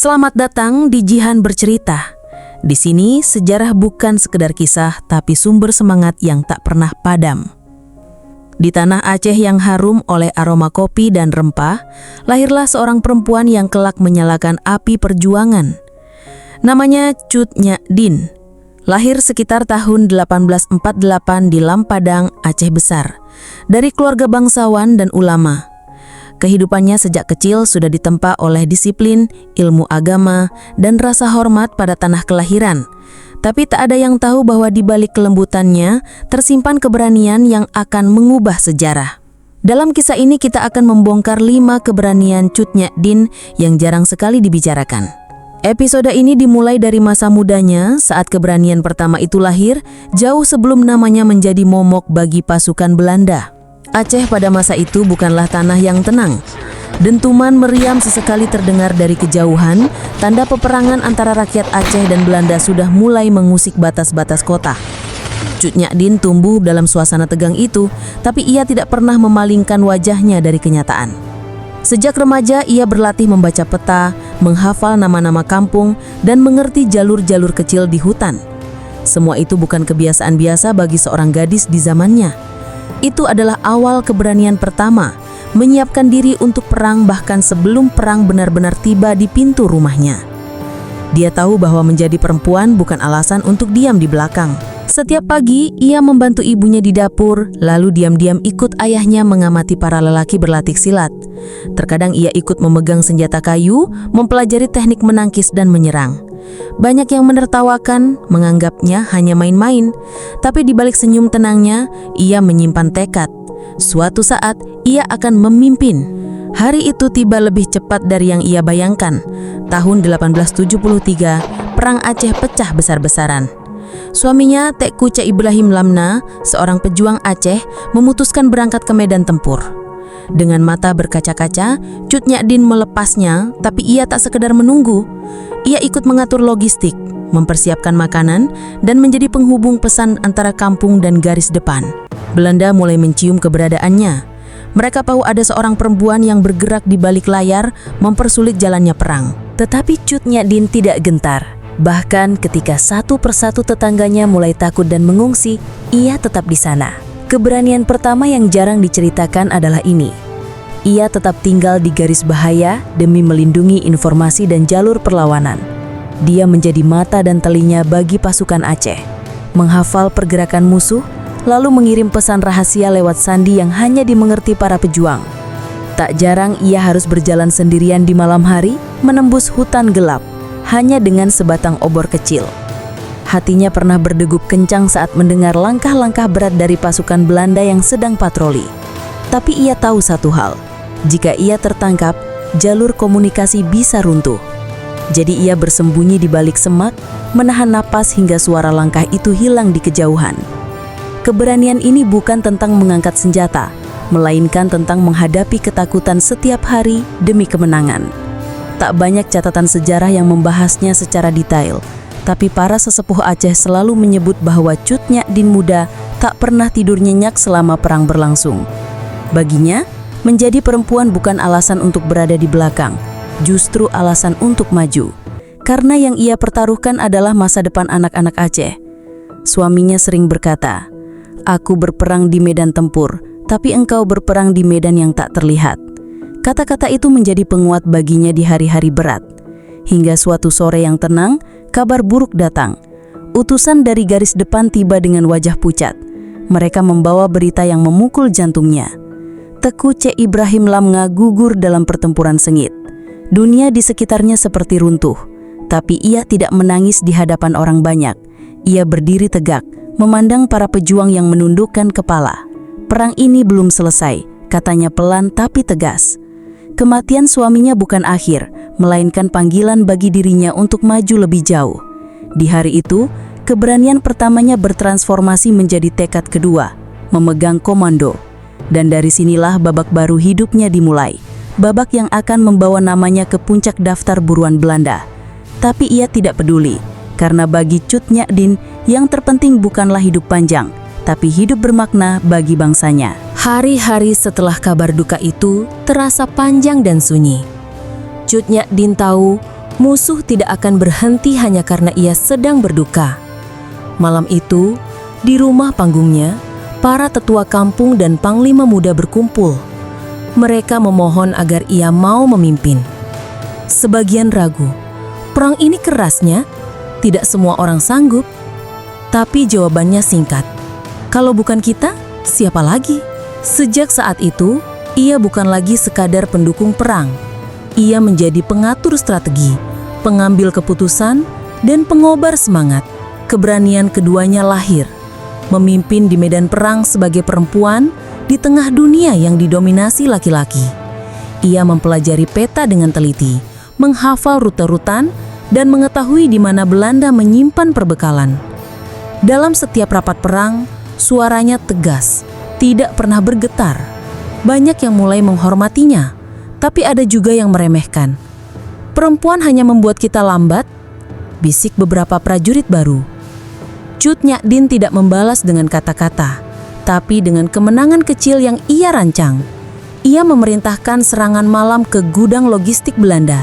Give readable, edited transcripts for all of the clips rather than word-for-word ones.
Selamat datang di Jihan Bercerita. Di sini sejarah bukan sekedar kisah, tapi sumber semangat yang tak pernah padam. Di tanah Aceh yang harum oleh aroma kopi dan rempah, lahirlah seorang perempuan yang kelak menyalakan api perjuangan. Namanya Cut Nyak Dien. Lahir sekitar tahun 1848 di Lampadang, Aceh Besar, dari keluarga bangsawan dan ulama. Kehidupannya sejak kecil sudah ditempa oleh disiplin, ilmu agama, dan rasa hormat pada tanah kelahiran. Tapi tak ada yang tahu bahwa di balik kelembutannya tersimpan keberanian yang akan mengubah sejarah. Dalam kisah ini kita akan membongkar 5 keberanian Cut Nyak Dien yang jarang sekali dibicarakan. Episode ini dimulai dari masa mudanya saat keberanian pertama itu lahir, jauh sebelum namanya menjadi momok bagi pasukan Belanda. Aceh pada masa itu bukanlah tanah yang tenang. Dentuman meriam sesekali terdengar dari kejauhan, tanda peperangan antara rakyat Aceh dan Belanda sudah mulai mengusik batas-batas kota. Cut Nyak Dien tumbuh dalam suasana tegang itu, tapi ia tidak pernah memalingkan wajahnya dari kenyataan. Sejak remaja ia berlatih membaca peta, menghafal nama-nama kampung, dan mengerti jalur-jalur kecil di hutan. Semua itu bukan kebiasaan biasa bagi seorang gadis di zamannya. Itu adalah awal keberanian pertama, menyiapkan diri untuk perang bahkan sebelum perang benar-benar tiba di pintu rumahnya. Dia tahu bahwa menjadi perempuan bukan alasan untuk diam di belakang. Setiap pagi, ia membantu ibunya di dapur, lalu diam-diam ikut ayahnya mengamati para lelaki berlatih silat. Terkadang ia ikut memegang senjata kayu, mempelajari teknik menangkis dan menyerang. Banyak yang menertawakan, menganggapnya hanya main-main, tapi di balik senyum tenangnya, ia menyimpan tekad. Suatu saat, ia akan memimpin. Hari itu tiba lebih cepat dari yang ia bayangkan. Tahun 1873, Perang Aceh pecah besar-besaran. Suaminya, Tengku Cek Ibrahim Lamna, seorang pejuang Aceh, memutuskan berangkat ke medan tempur. Dengan mata berkaca-kaca, Cut Nyak Dien melepasnya, tapi ia tak sekedar menunggu. Ia ikut mengatur logistik, mempersiapkan makanan, dan menjadi penghubung pesan antara kampung dan garis depan. Belanda mulai mencium keberadaannya. Mereka tahu ada seorang perempuan yang bergerak di balik layar, mempersulit jalannya perang. Tetapi Cut Nyak Dien tidak gentar. Bahkan ketika satu persatu tetangganya mulai takut dan mengungsi, ia tetap di sana. Keberanian pertama yang jarang diceritakan adalah ini. Ia tetap tinggal di garis bahaya demi melindungi informasi dan jalur perlawanan. Dia menjadi mata dan telinga bagi pasukan Aceh, menghafal pergerakan musuh, lalu mengirim pesan rahasia lewat sandi yang hanya dimengerti para pejuang. Tak jarang ia harus berjalan sendirian di malam hari, menembus hutan gelap, hanya dengan sebatang obor kecil. Hatinya pernah berdegup kencang saat mendengar langkah-langkah berat dari pasukan Belanda yang sedang patroli. Tapi ia tahu satu hal, jika ia tertangkap, jalur komunikasi bisa runtuh. Jadi ia bersembunyi di balik semak, menahan napas hingga suara langkah itu hilang di kejauhan. Keberanian ini bukan tentang mengangkat senjata, melainkan tentang menghadapi ketakutan setiap hari demi kemenangan. Tak banyak catatan sejarah yang membahasnya secara detail, tapi para sesepuh Aceh selalu menyebut bahwa Cut Nyak Dien muda tak pernah tidur nyenyak selama perang berlangsung. Baginya, menjadi perempuan bukan alasan untuk berada di belakang, justru alasan untuk maju. Karena yang ia pertaruhkan adalah masa depan anak-anak Aceh. Suaminya sering berkata, "Aku berperang di medan tempur, tapi engkau berperang di medan yang tak terlihat." Kata-kata itu menjadi penguat baginya di hari-hari berat. Hingga suatu sore yang tenang, kabar buruk datang. Utusan dari garis depan tiba dengan wajah pucat. Mereka membawa berita yang memukul jantungnya. Tengku Cek Ibrahim Lamna gugur dalam pertempuran sengit. Dunia di sekitarnya seperti runtuh. Tapi ia tidak menangis di hadapan orang banyak. Ia berdiri tegak, memandang para pejuang yang menundukkan kepala. Perang ini belum selesai, katanya pelan tapi tegas. Kematian suaminya bukan akhir, melainkan panggilan bagi dirinya untuk maju lebih jauh. Di hari itu, keberanian pertamanya bertransformasi menjadi tekad kedua, memegang komando. Dan dari sinilah babak baru hidupnya dimulai, babak yang akan membawa namanya ke puncak daftar buruan Belanda. Tapi ia tidak peduli, karena bagi Cut Nyak Dien, yang terpenting bukanlah hidup panjang, tapi hidup bermakna bagi bangsanya. Hari-hari setelah kabar duka itu terasa panjang dan sunyi. Cut Nyak Dien tahu Musuh tidak akan berhenti hanya karena ia sedang berduka. Malam itu, di rumah panggungnya, para tetua kampung dan panglima muda berkumpul. Mereka memohon agar ia mau memimpin. Sebagian ragu, perang ini kerasnya, tidak semua orang sanggup. Tapi jawabannya singkat, kalau bukan kita, siapa lagi? Sejak saat itu, ia bukan lagi sekadar pendukung perang. Ia menjadi pengatur strategi, pengambil keputusan, dan pengobar semangat. Keberanian keduanya lahir, memimpin di medan perang sebagai perempuan di tengah dunia yang didominasi laki-laki. Ia mempelajari peta dengan teliti, menghafal rute-rutan, dan mengetahui di mana Belanda menyimpan perbekalan. Dalam setiap rapat perang, suaranya tegas, tidak pernah bergetar. Banyak yang mulai menghormatinya, tapi ada juga yang meremehkan. Perempuan hanya membuat kita lambat, bisik beberapa prajurit baru. Cut Nyak Dien tidak membalas dengan kata-kata, tapi dengan kemenangan kecil yang ia rancang. Ia memerintahkan serangan malam ke gudang logistik Belanda.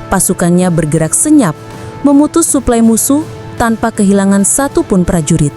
Pasukannya bergerak senyap, memutus suplai musuh tanpa kehilangan satu pun prajurit.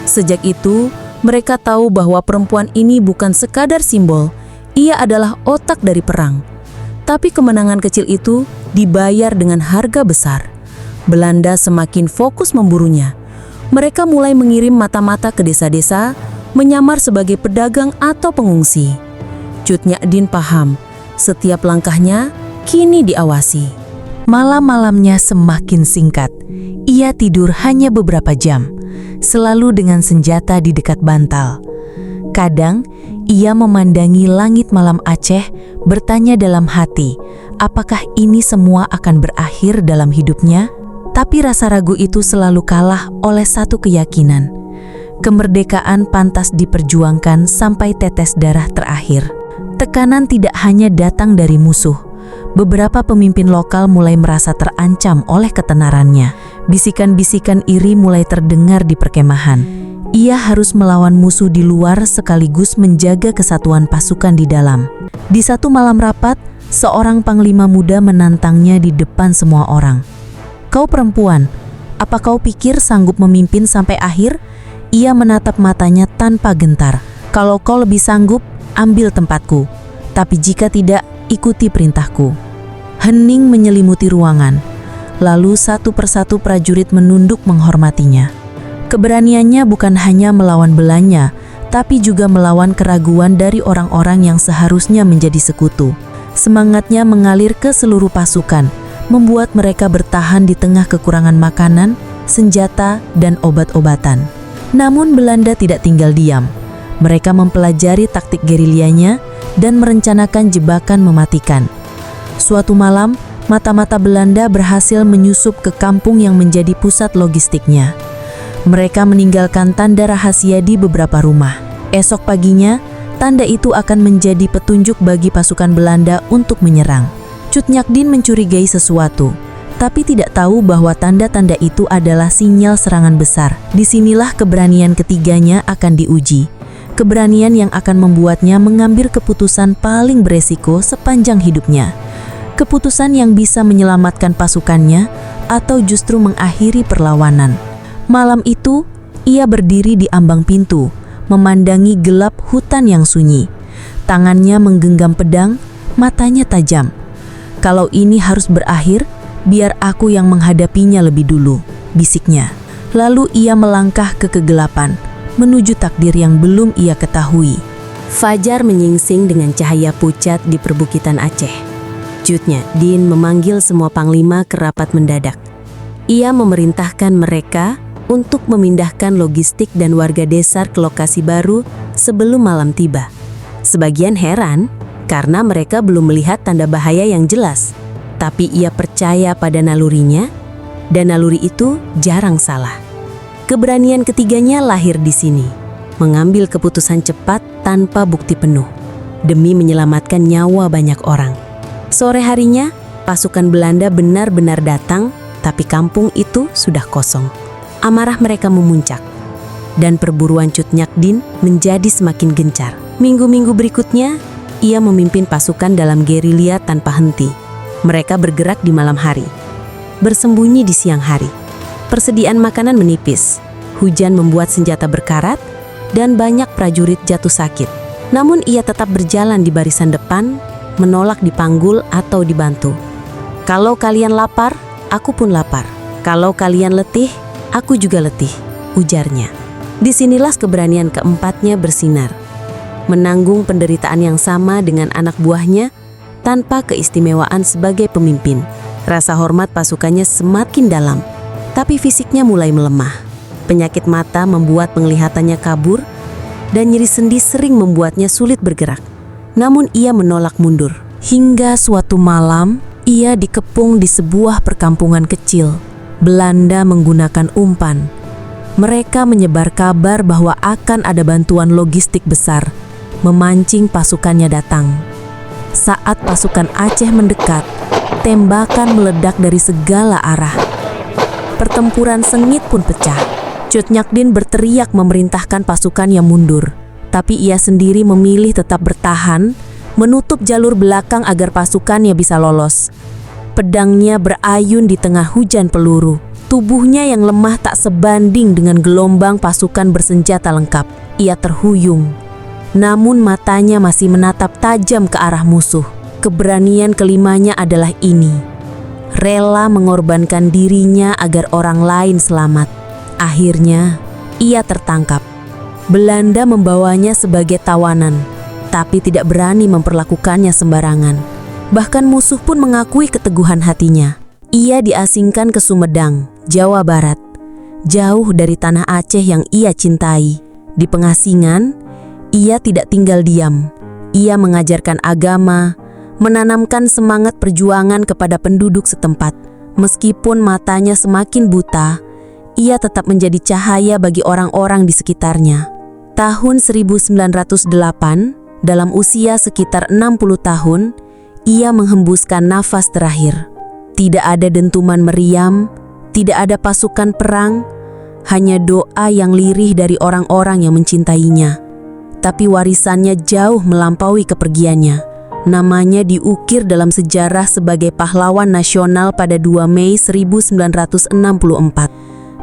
Sejak itu, mereka tahu bahwa perempuan ini bukan sekadar simbol, ia adalah otak dari perang. Tapi kemenangan kecil itu dibayar dengan harga besar. Belanda semakin fokus memburunya. Mereka mulai mengirim mata-mata ke desa-desa, menyamar sebagai pedagang atau pengungsi. Cut Nyak Dien paham, setiap langkahnya kini diawasi. Malam-malamnya semakin singkat. Ia tidur hanya beberapa jam, selalu dengan senjata di dekat bantal. Kadang, ia memandangi langit malam Aceh, bertanya dalam hati, apakah ini semua akan berakhir dalam hidupnya? Tapi rasa ragu itu selalu kalah oleh satu keyakinan. Kemerdekaan pantas diperjuangkan sampai tetes darah terakhir. Tekanan tidak hanya datang dari musuh. Beberapa pemimpin lokal mulai merasa terancam oleh ketenarannya. Bisikan-bisikan iri mulai terdengar di perkemahan. Ia harus melawan musuh di luar sekaligus menjaga kesatuan pasukan di dalam. Di satu malam rapat, seorang panglima muda menantangnya di depan semua orang. "Kau perempuan, apa kau pikir sanggup memimpin sampai akhir?" Ia menatap matanya tanpa gentar. "Kalau kau lebih sanggup, ambil tempatku. Tapi jika tidak, ikuti perintahku." Hening menyelimuti ruangan. Lalu satu persatu prajurit menunduk menghormatinya. Keberaniannya bukan hanya melawan Belanda, tapi juga melawan keraguan dari orang-orang yang seharusnya menjadi sekutu. Semangatnya mengalir ke seluruh pasukan, membuat mereka bertahan di tengah kekurangan makanan, senjata, dan obat-obatan. Namun Belanda tidak tinggal diam. Mereka mempelajari taktik gerilyanya dan merencanakan jebakan mematikan. Suatu malam, mata-mata Belanda berhasil menyusup ke kampung yang menjadi pusat logistiknya. Mereka meninggalkan tanda rahasia di beberapa rumah. Esok paginya, tanda itu akan menjadi petunjuk bagi pasukan Belanda untuk menyerang. Cut Nyak Dien mencurigai sesuatu, tapi tidak tahu bahwa tanda-tanda itu adalah sinyal serangan besar. Disinilah keberanian ketiganya akan diuji. Keberanian yang akan membuatnya mengambil keputusan paling beresiko sepanjang hidupnya. Keputusan yang bisa menyelamatkan pasukannya atau justru mengakhiri perlawanan. Malam itu, ia berdiri di ambang pintu, memandangi gelap hutan yang sunyi. Tangannya menggenggam pedang, matanya tajam. "Kalau ini harus berakhir, biar aku yang menghadapinya lebih dulu," bisiknya. Lalu ia melangkah ke kegelapan, menuju takdir yang belum ia ketahui. Fajar menyingsing dengan cahaya pucat di perbukitan Aceh. Cut Nyak Dien memanggil semua panglima ke rapat mendadak. Ia memerintahkan mereka untuk memindahkan logistik dan warga desa ke lokasi baru sebelum malam tiba. Sebagian heran karena mereka belum melihat tanda bahaya yang jelas, tapi ia percaya pada nalurinya, dan naluri itu jarang salah. Keberanian ketiganya lahir di sini, mengambil keputusan cepat tanpa bukti penuh, demi menyelamatkan nyawa banyak orang. Sore harinya, pasukan Belanda benar-benar datang, tapi kampung itu sudah kosong. Amarah mereka memuncak, dan perburuan Cut Nyak Dien menjadi semakin gencar. Minggu-minggu berikutnya, ia memimpin pasukan dalam gerilya tanpa henti. Mereka bergerak di malam hari, bersembunyi di siang hari. Persediaan makanan menipis, hujan membuat senjata berkarat, dan banyak prajurit jatuh sakit. Namun ia tetap berjalan di barisan depan, menolak dipanggul atau dibantu. "Kalau kalian lapar, aku pun lapar. Kalau kalian letih, aku juga letih," ujarnya. Disinilah keberanian keempatnya bersinar. Menanggung penderitaan yang sama dengan anak buahnya tanpa keistimewaan sebagai pemimpin. Rasa hormat pasukannya semakin dalam, tapi fisiknya mulai melemah. Penyakit mata membuat penglihatannya kabur, dan nyeri sendi sering membuatnya sulit bergerak. Namun ia menolak mundur. Hingga suatu malam, ia dikepung di sebuah perkampungan kecil. Belanda menggunakan umpan. Mereka menyebar kabar bahwa akan ada bantuan logistik besar, memancing pasukannya datang. Saat pasukan Aceh mendekat, tembakan meledak dari segala arah. Pertempuran sengit pun pecah. Cut Nyak Dien berteriak memerintahkan pasukannya mundur, tapi ia sendiri memilih tetap bertahan, menutup jalur belakang agar pasukannya bisa lolos. Pedangnya berayun di tengah hujan peluru. Tubuhnya yang lemah tak sebanding dengan gelombang pasukan bersenjata lengkap. Ia terhuyung, namun matanya masih menatap tajam ke arah musuh. Keberanian kelimanya adalah ini: rela mengorbankan dirinya agar orang lain selamat. Akhirnya, ia tertangkap. Belanda membawanya sebagai tawanan, tapi tidak berani memperlakukannya sembarangan. Bahkan musuh pun mengakui keteguhan hatinya. Ia diasingkan ke Sumedang, Jawa Barat, jauh dari tanah Aceh yang ia cintai. Di pengasingan, ia tidak tinggal diam. Ia mengajarkan agama, menanamkan semangat perjuangan kepada penduduk setempat. Meskipun matanya semakin buta, ia tetap menjadi cahaya bagi orang-orang di sekitarnya. Tahun 1908, dalam usia sekitar 60 tahun, ia menghembuskan nafas terakhir. Tidak ada dentuman meriam, tidak ada pasukan perang, hanya doa yang lirih dari orang-orang yang mencintainya. Tapi warisannya jauh melampaui kepergiannya. Namanya diukir dalam sejarah sebagai pahlawan nasional pada 2 Mei 1964.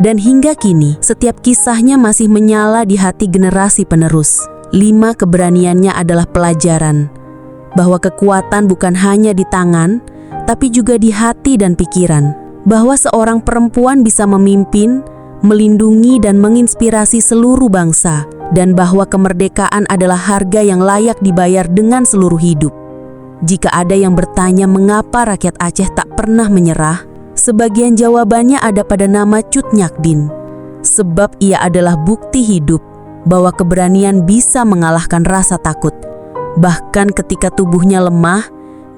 Dan hingga kini, setiap kisahnya masih menyala di hati generasi penerus. 5 keberaniannya adalah pelajaran bahwa kekuatan bukan hanya di tangan, tapi juga di hati dan pikiran. Bahwa seorang perempuan bisa memimpin, melindungi dan menginspirasi seluruh bangsa. Dan bahwa kemerdekaan adalah harga yang layak dibayar dengan seluruh hidup. Jika ada yang bertanya mengapa rakyat Aceh tak pernah menyerah, sebagian jawabannya ada pada nama Cut Nyak Dien. Sebab ia adalah bukti hidup bahwa keberanian bisa mengalahkan rasa takut. Bahkan ketika tubuhnya lemah,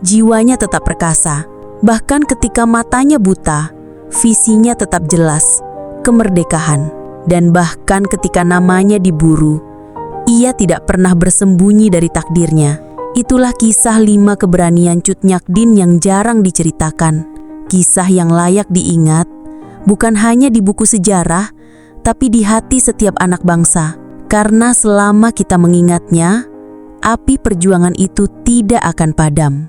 jiwanya tetap perkasa. Bahkan ketika matanya buta, visinya tetap jelas, kemerdekaan. Dan bahkan ketika namanya diburu, ia tidak pernah bersembunyi dari takdirnya. Itulah kisah 5 keberanian Cut Nyak Dien yang jarang diceritakan. Kisah yang layak diingat, bukan hanya di buku sejarah, tapi di hati setiap anak bangsa. Karena selama kita mengingatnya, api perjuangan itu tidak akan padam.